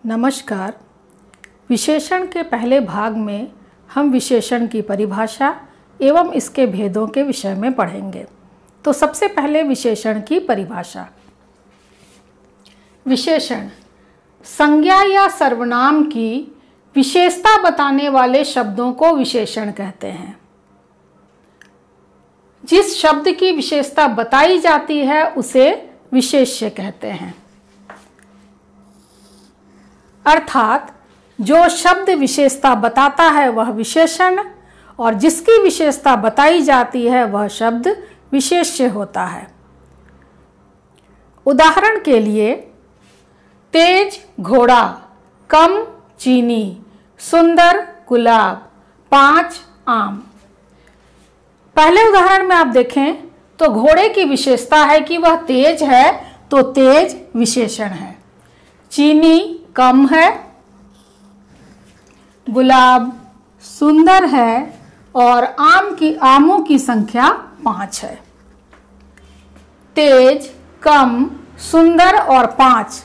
नमस्कार। विशेषण के पहले भाग में हम विशेषण की परिभाषा एवं इसके भेदों के विषय में पढ़ेंगे। तो सबसे पहले विशेषण की परिभाषा। विशेषण संज्ञा या सर्वनाम की विशेषता बताने वाले शब्दों को विशेषण कहते हैं। जिस शब्द की विशेषता बताई जाती है उसे विशेष्य कहते हैं। अर्थात जो शब्द विशेषता बताता है वह विशेषण और जिसकी विशेषता बताई जाती है वह शब्द विशेष्य होता है। उदाहरण के लिए तेज घोड़ा, कम चीनी, सुंदर गुलाब, 5 आम। पहले उदाहरण में आप देखें तो घोड़े की विशेषता है कि वह तेज है, तो तेज विशेषण है। चीनी कम है, गुलाब सुंदर है और आमों की संख्या 5 है। तेज, कम, सुंदर और 5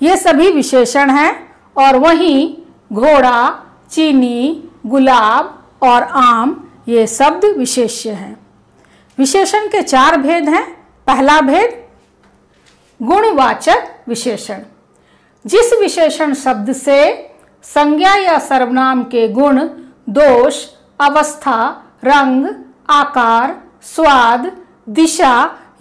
ये सभी विशेषण हैं और वहीं घोड़ा, चीनी, गुलाब और आम ये शब्द विशेष्य हैं। विशेषण के 4 भेद हैं। पहला भेद गुणवाचक विशेषण। जिस विशेषण शब्द से संज्ञा या सर्वनाम के गुण, दोष, अवस्था, रंग, आकार, स्वाद, दिशा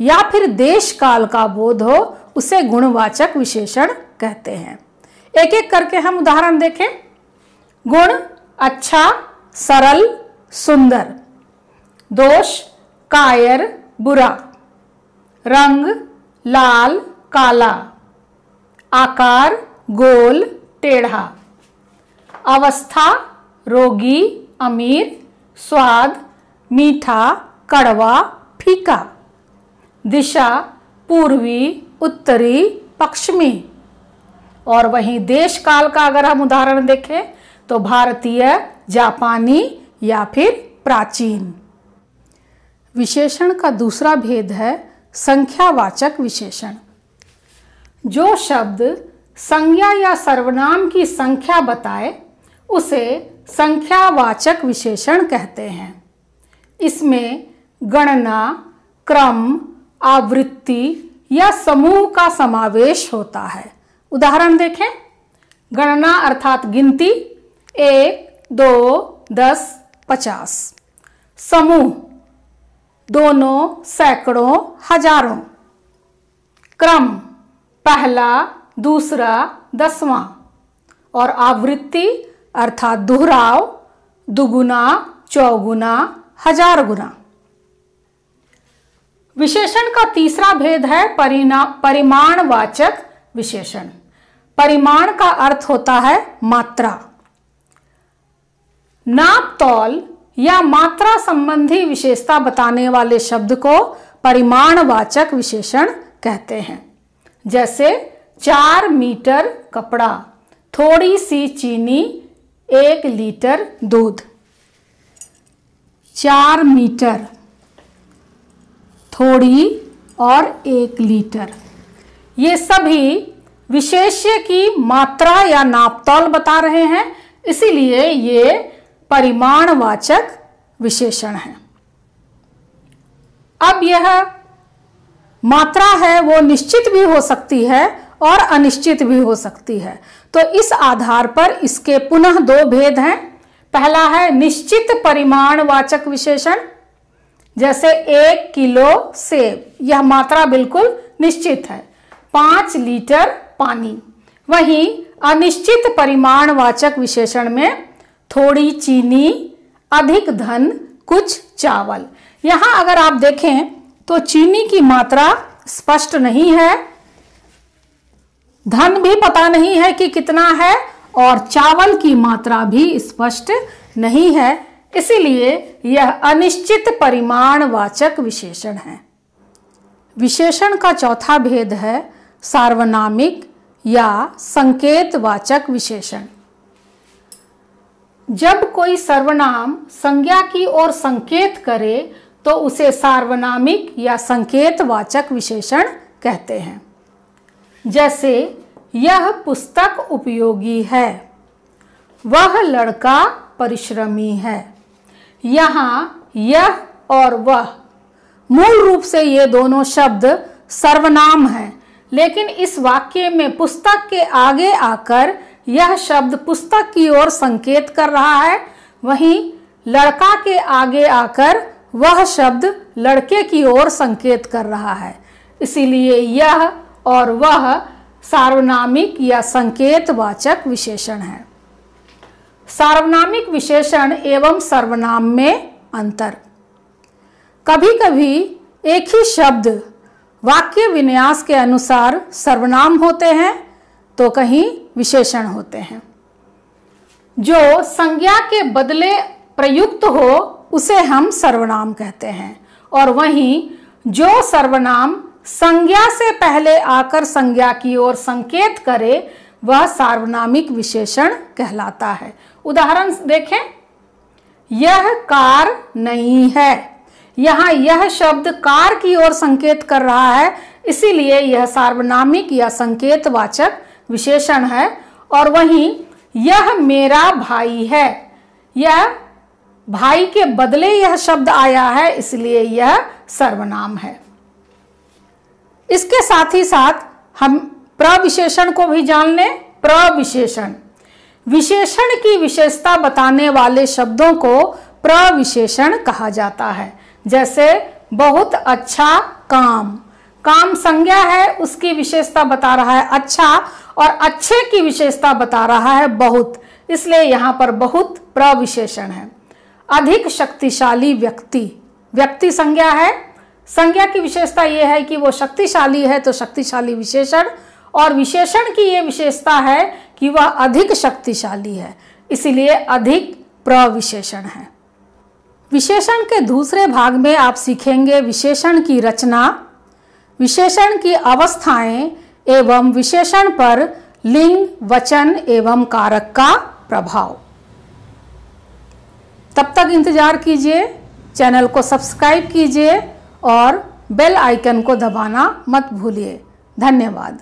या फिर देश काल का बोध हो उसे गुणवाचक विशेषण कहते हैं। एक एक करके हम उदाहरण देखें। गुण अच्छा, सरल, सुंदर। दोष कायर, बुरा। रंग लाल, काला। आकार गोल, टेढ़ा। अवस्था रोगी, अमीर। स्वाद मीठा, कड़वा, फीका। दिशा पूर्वी, उत्तरी, पश्चिमी। और वहीं देश काल का अगर हम उदाहरण देखें तो भारतीय, जापानी या फिर प्राचीन। विशेषण का दूसरा भेद है संख्यावाचक विशेषण। जो शब्द संज्ञा या सर्वनाम की संख्या बताए उसे संख्यावाचक विशेषण कहते हैं। इसमें गणना, क्रम, आवृत्ति या समूह का समावेश होता है। उदाहरण देखें। गणना अर्थात गिनती 1, 2, 10, 50। समूह दोनों, सैकड़ों, हजारों। क्रम पहला, दूसरा, 10वां। और आवृत्ति अर्थात दोहराव, दुगुना, चौगुना, 1000 गुना। विशेषण का तीसरा भेद है परिमाणवाचक विशेषण। परिमाण का अर्थ होता है मात्रा। नाप तौल या मात्रा संबंधी विशेषता बताने वाले शब्द को परिमाणवाचक विशेषण कहते हैं। जैसे 4 मीटर कपड़ा, थोड़ी सी चीनी, 1 लीटर दूध। 4 मीटर, थोड़ी और 1 लीटर ये सभी विशेष्य की मात्रा या नापतौल बता रहे हैं, इसीलिए ये परिमाणवाचक विशेषण है। अब यह मात्रा है वो निश्चित भी हो सकती है और अनिश्चित भी हो सकती है। तो इस आधार पर इसके पुनः 2 भेद हैं। पहला है निश्चित परिमाणवाचक विशेषण। जैसे 1 किलो सेब, यह मात्रा बिल्कुल निश्चित है। 5 लीटर पानी। वहीं अनिश्चित परिमाणवाचक विशेषण में थोड़ी चीनी, अधिक धन, कुछ चावल। यहां अगर आप देखें तो चीनी की मात्रा स्पष्ट नहीं है, धन भी पता नहीं है कि कितना है और चावल की मात्रा भी स्पष्ट नहीं है, इसीलिए यह अनिश्चित परिमाणवाचक विशेषण है। विशेषण का चौथा भेद है सार्वनामिक या संकेतवाचक विशेषण। जब कोई सर्वनाम संज्ञा की ओर संकेत करे तो उसे सार्वनामिक या संकेतवाचक विशेषण कहते हैं। जैसे यह पुस्तक उपयोगी है। वह लड़का परिश्रमी है। यहाँ यह और वह मूल रूप से ये दोनों शब्द सर्वनाम हैं, लेकिन इस वाक्य में पुस्तक के आगे आकर यह शब्द पुस्तक की ओर संकेत कर रहा है, वहीं लड़का के आगे आकर वह शब्द लड़के की ओर संकेत कर रहा है। इसीलिए यह और वह सार्वनामिक या संकेतवाचक विशेषण है। सार्वनामिक विशेषण एवं सर्वनाम में अंतर। कभी कभी एक ही शब्द वाक्य विन्यास के अनुसार सर्वनाम होते हैं तो कहीं विशेषण होते हैं। जो संज्ञा के बदले प्रयुक्त हो उसे हम सर्वनाम कहते हैं, और वहीं जो सर्वनाम संज्ञा से पहले आकर संज्ञा की ओर संकेत करे वह सार्वनामिक विशेषण कहलाता है। उदाहरण देखें, यह कार नहीं है। यहाँ यह शब्द कार की ओर संकेत कर रहा है, इसीलिए यह सार्वनामिक या संकेतवाचक विशेषण है। और वहीं यह मेरा भाई है, यह भाई के बदले यह शब्द आया है, इसलिए यह सर्वनाम है। इसके साथ ही साथ हम प्रविशेषण को भी जान लें। प्रविशेषण विशेषण की विशेषता बताने वाले शब्दों को प्रविशेषण कहा जाता है। जैसे बहुत अच्छा काम, काम संज्ञा है, उसकी विशेषता बता रहा है अच्छा, और अच्छे की विशेषता बता रहा है बहुत, इसलिए यहाँ पर बहुत प्रविशेषण है। अधिक शक्तिशाली व्यक्ति, व्यक्ति संज्ञा है, संज्ञा की विशेषता यह है कि वो शक्तिशाली है तो शक्तिशाली विशेषण, और विशेषण की ये विशेषता है कि वह अधिक शक्तिशाली है, इसीलिए अधिक प्रविशेषण है। विशेषण के दूसरे भाग में आप सीखेंगे विशेषण की रचना, विशेषण की अवस्थाएं एवं विशेषण पर लिंग, वचन एवं कारक का प्रभाव। तब तक इंतजार कीजिए, चैनल को सब्सक्राइब कीजिए और बेल आइकन को दबाना मत भूलिए। धन्यवाद।